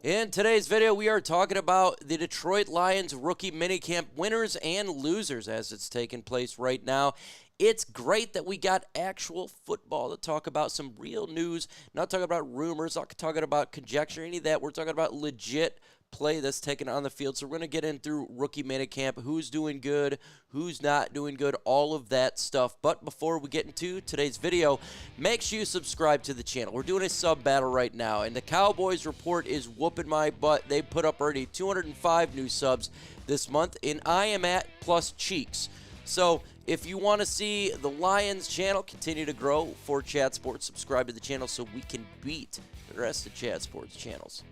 In today's video, we are talking about the Detroit Lions rookie minicamp winners and losers as it's taking place right now. It's great that we got actual football to talk about, some real news, not talking about rumors, not talking about conjecture, any of that. We're talking about legit play that's taken on the field. So we're going to get in through rookie minicamp, who's doing good, who's not doing good, all of that stuff. But before we get into today's video, make sure you subscribe to the channel. We're doing a sub battle right now, and the Cowboys report is whooping my butt. They put up already 205 new subs this month, and I am at plus cheeks. So if you want to see the Lions channel continue to grow for Chat Sports, subscribe to the channel so we can beat the rest of Chat Sports channels.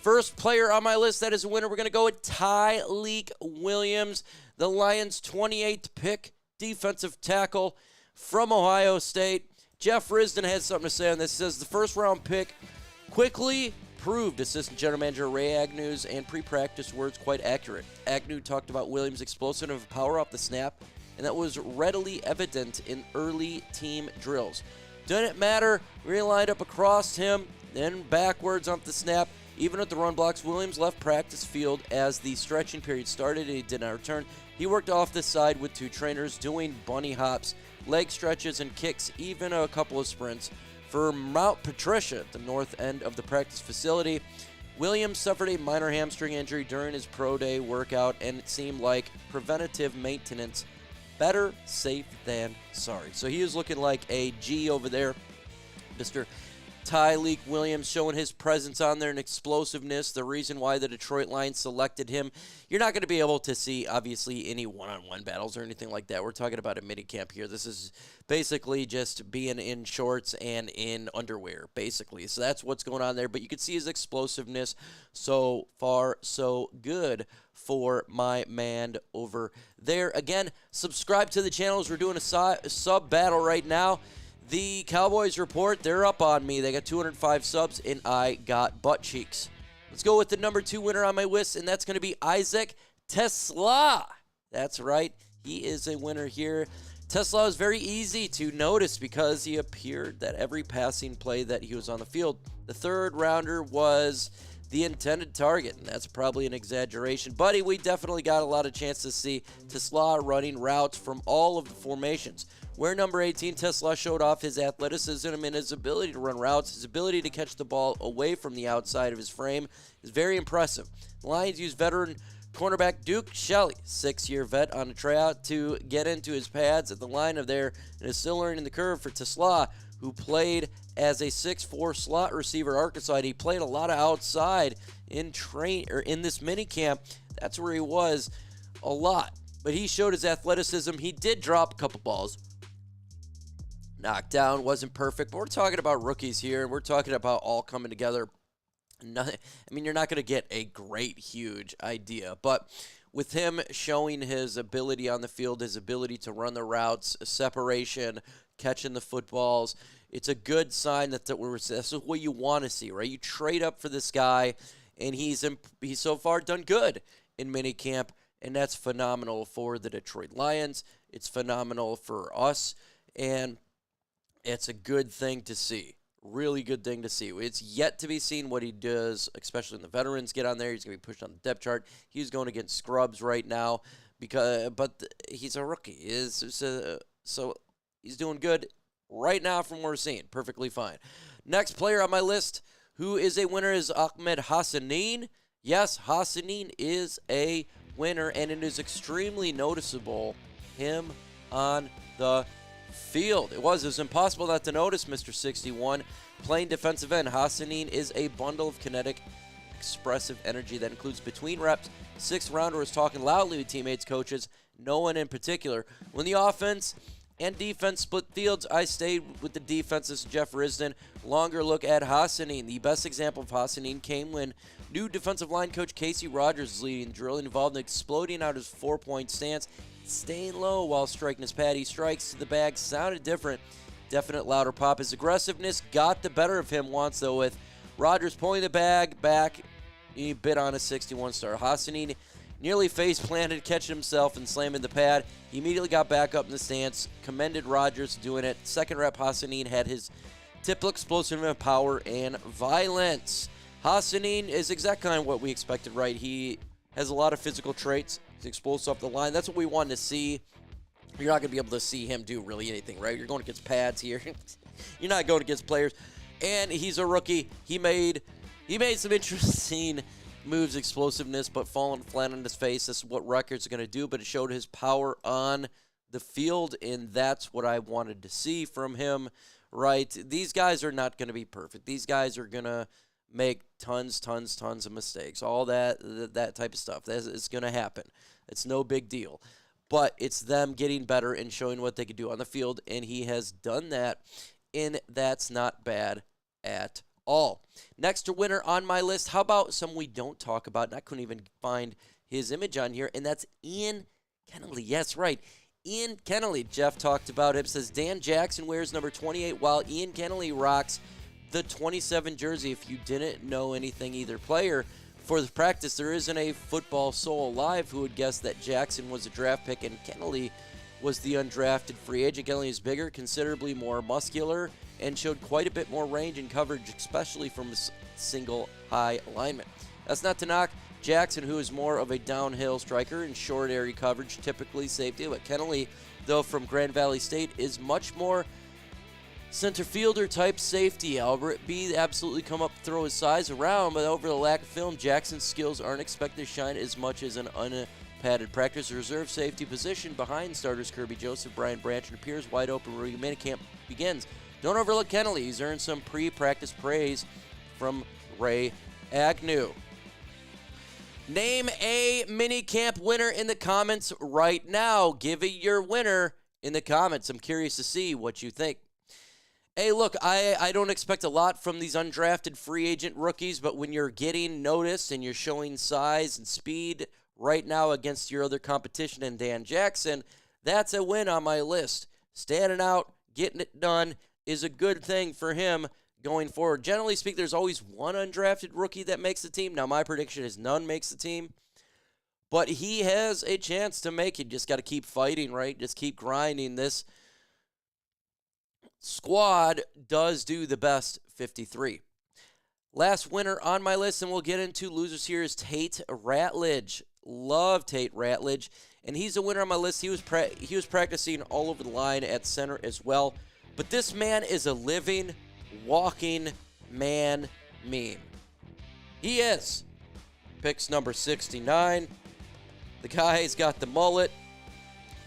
First player on my list that is a winner, we're going to go with Tyliek Williams, the Lions' 28th pick, defensive tackle from Ohio State. Jeff Risdon has something to say on this. He says the first-round pick quickly proved assistant general manager Ray Agnew's and pre-practice words quite accurate. Agnew talked about Williams' explosive power off the snap, and that was readily evident in early team drills. Didn't matter, we lined up across him, then backwards off the snap. Even at the run blocks, Williams left practice field as the stretching period started and he did not return. He worked off the side with two trainers doing bunny hops, leg stretches, and kicks, even a couple of sprints. For Mount Patricia at the north end of the practice facility, Williams suffered a minor hamstring injury during his pro day workout, and it seemed like preventative maintenance. Better safe than sorry. So he is looking like a G over there, Mr. Tyliek Williams, showing his presence on there and explosiveness, the reason why the Detroit Lions selected him. You're not going to be able to see, obviously, any one-on-one battles or anything like that. We're talking about a minicamp here. This is basically just being in shorts and in underwear, basically. So that's what's going on there. But you can see his explosiveness. So far, so good for my man over there. Again, subscribe to the channels. We're doing a sub battle right now. The Cowboys report, they're up on me. They got 205 subs, and I got butt cheeks. Let's go with the number 2 winner on my list, and that's going to be Isaac TeSlaa. That's right. He is a winner here. TeSlaa is very easy to notice because he appeared at every passing play that he was on the field. The third rounder was the intended target, and that's probably an exaggeration. But we definitely got a lot of chance to see TeSlaa running routes from all of the formations. Where number 18, TeSlaa showed off his athleticism and his ability to run routes. His ability to catch the ball away from the outside of his frame is very impressive. The Lions used veteran cornerback Duke Shelley, 6-year vet, on a tryout to get into his pads at the line of there, and is still learning the curve for TeSlaa, who played as a 6'4 slot receiver at Arkansas. He played a lot of outside in this minicamp. That's where he was a lot. But he showed his athleticism. He did drop a couple balls. Knocked down, wasn't perfect. But we're talking about rookies here, and we're talking about all coming together. Nothing, I mean, you're not going to get a great, huge idea. But with him showing his ability on the field, his ability to run the routes, separation, catching the footballs, it's a good sign that's what you want to see, right? You trade up for this guy, and he's so far done good in minicamp, and that's phenomenal for the Detroit Lions. It's phenomenal for us, and it's a good thing to see. Really good thing to see. It's yet to be seen what he does, especially when the veterans get on there. He's going to be pushed on the depth chart. He's going against scrubs right now, but he's a rookie. So he's doing good right now from what we're seeing. Perfectly fine. Next player on my list who is a winner is Ahmed Hassan. Yes, Hassan is a winner, and it is extremely noticeable him on the field. It was impossible not to notice Mr. 61. Playing defensive end, Hassan is a bundle of kinetic, expressive energy that includes between reps. Sixth rounder was talking loudly with teammates, coaches, no one in particular. When the offense and defense split fields, I stayed with the defense. This is Jeff Risdon. Longer look at Hassan. The best example of Hassan came when new defensive line coach Casey Rogers is leading the drill, involved in exploding out his 4-point stance, staying low while striking his pad. He strikes to the bag, sounded different, definite louder pop. His aggressiveness got the better of him once, though, with Rogers pulling the bag back. He bit on a 61 star. Hassan nearly face-planted, catching himself and slamming the pad. He immediately got back up in the stance, commended Rogers doing it. Second rep, Hassan had his typical explosive power and violence. Hassanin is exactly kind of what we expected, right? He has a lot of physical traits. He's explosive off the line. That's what we wanted to see. You're not going to be able to see him do really anything, right? You're going against pads here. You're not going against players. And he's a rookie. He made some interesting moves, explosiveness, but falling flat on his face. This is what records are going to do, but it showed his power on the field, and that's what I wanted to see from him, right? These guys are not going to be perfect. These guys are going to make tons of mistakes. All that type of stuff. That is going to happen. It's no big deal. But it's them getting better and showing what they can do on the field, and he has done that, and that's not bad at all. Next winner on my list, how about some we don't talk about, and I couldn't even find his image on here, and that's Ian Kennelly. Yes, right. Ian Kennelly. Jeff talked about him. Says Dan Jackson wears number 28 while Ian Kennelly rocks the 27 jersey. If you didn't know anything either player, for the practice, there isn't a football soul alive who would guess that Jackson was a draft pick and Kennelly was the undrafted free agent. Kennelly is bigger, considerably more muscular, and showed quite a bit more range and coverage, especially from a single high alignment. That's not to knock Jackson, who is more of a downhill striker in short area coverage, typically safety. But Kennelly, though from Grand Valley State, is much more center fielder type safety. Albert B absolutely come up, throw his size around, but over the lack of film, Jackson's skills aren't expected to shine as much as an unpadded practice reserve safety position behind starters Kerby Joseph, Brian Branch, and appears wide open where minicamp begins. Don't overlook Kennelly. He's earned some pre-practice praise from Ray Agnew. Name a minicamp winner in the comments right now. Give it your winner in the comments. I'm curious to see what you think. Hey, look, I don't expect a lot from these undrafted free agent rookies, but when you're getting noticed and you're showing size and speed right now against your other competition and Dan Jackson, that's a win on my list. Standing out, getting it done is a good thing for him going forward. Generally speaking, there's always one undrafted rookie that makes the team. Now, my prediction is none makes the team, but he has a chance to make it. Just got to keep fighting, right? Just keep grinding. This squad does do the best 53. Last winner on my list, and we'll get into losers here, is Tate Rattlage. Love Tate Rattlage, and he's a winner on my list. He was practicing all over the line at center as well, but this man is a living, walking man meme. He is. Picks number 69. The guy's got the mullet.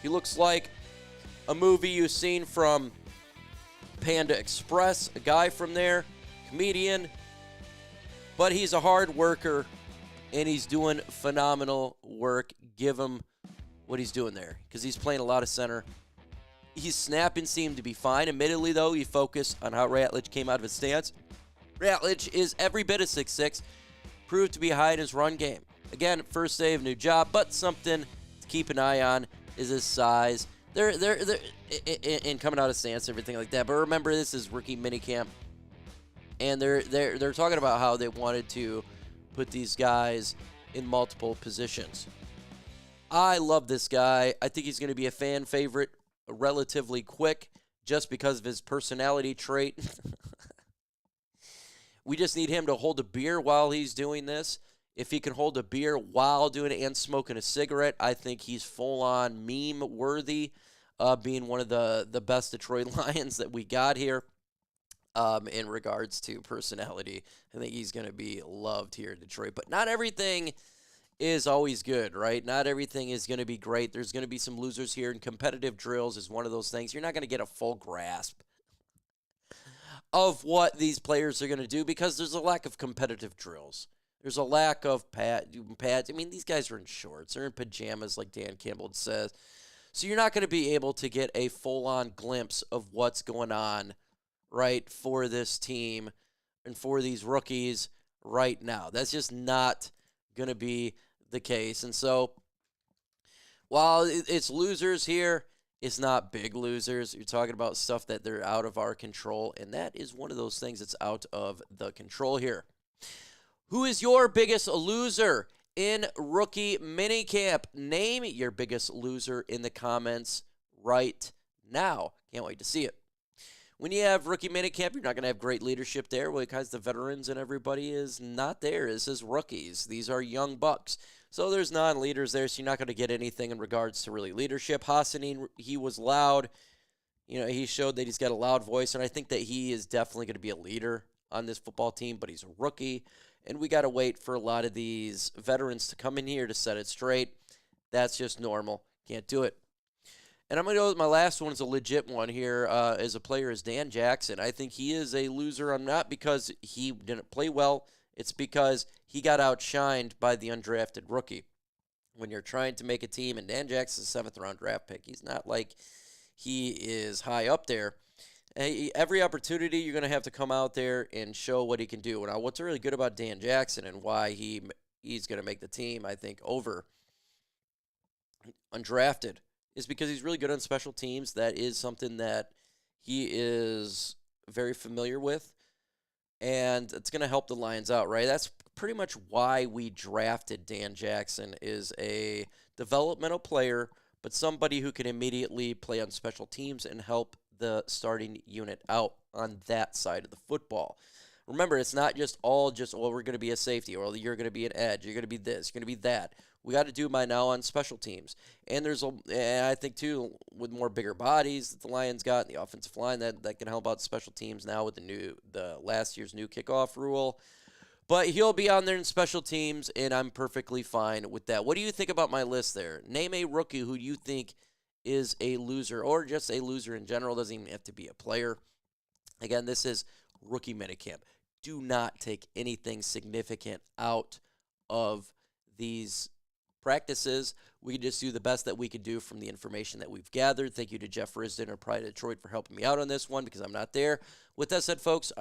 He looks like a movie you've seen from Panda Express, a guy from there, comedian, but he's a hard worker, and he's doing phenomenal work. Give him what he's doing there, because he's playing a lot of center. His snapping seemed to be fine. Admittedly, though, he focused on how Rattlage came out of his stance. Rattlage is every bit of 6'6", proved to be high in his run game. Again, first day of new job, but something to keep an eye on is his size. They're in coming out of stance, everything like that. But remember, this is rookie minicamp, and they're talking about how they wanted to put these guys in multiple positions. I love this guy. I think he's going to be a fan favorite relatively quick, just because of his personality trait. We just need him to hold a beer while he's doing this. If he can hold a beer while doing it and smoking a cigarette, I think he's full-on meme-worthy, being one of the best Detroit Lions that we got here. In regards to personality, I think he's going to be loved here in Detroit. But not everything is always good, right? Not everything is going to be great. There's going to be some losers here, and competitive drills is one of those things. You're not going to get a full grasp of what these players are going to do because there's a lack of competitive drills. There's a lack of pads. I mean, these guys are in shorts. They're in pajamas, like Dan Campbell says. So you're not going to be able to get a full-on glimpse of what's going on, right, for this team and for these rookies right now. That's just not going to be the case. And so while it's losers here, it's not big losers. You're talking about stuff that they're out of our control, and that is one of those things that's out of the control here. Who is your biggest loser in rookie minicamp? Name your biggest loser in the comments right now. Can't wait to see it. when you have rookie minicamp, you're not going to have great leadership there because the veterans and everybody is not there. This is rookies. These are young bucks. So there's non-leaders there, so you're not going to get anything in regards to really leadership. Hassan, he was loud. He showed that he's got a loud voice, and I think that he is definitely going to be a leader on this football team, but he's a rookie, and we got to wait for a lot of these veterans to come in here to set it straight. That's just normal. Can't do it. And I'm going to go with my last one. Is a legit one here as a player is Dan Jackson. I think he is a loser. Not because he didn't play well. It's because he got outshined by the undrafted rookie. When you're trying to make a team, and Dan Jackson's a 7th-round draft pick, he's not like he is high up there. Every opportunity, you're going to have to come out there and show what he can do. Now, what's really good about Dan Jackson and why he's going to make the team, I think, over undrafted, is because he's really good on special teams. That is something that he is very familiar with, and it's going to help the Lions out, right? That's pretty much why we drafted Dan Jackson, is a developmental player, but somebody who can immediately play on special teams and help the starting unit out on that side of the football. Remember, it's not just we're going to be a safety, or you're going to be an edge, you're going to be this, you're going to be that. We got to do by now on special teams. And I think, too, with more bigger bodies that the Lions got, the offensive line, that can help out special teams now with the last year's new kickoff rule. But he'll be on there in special teams, and I'm perfectly fine with that. What do you think about my list there? Name a rookie who you think is a loser, or just a loser in general. Doesn't even have to be a player. Again, this is rookie minicamp. Do not take anything significant out of these practices. We can just do the best that we can do from the information that we've gathered. Thank you to Jeff Risden or Pride of Detroit for helping me out on this one, because I'm not there. With that said, folks,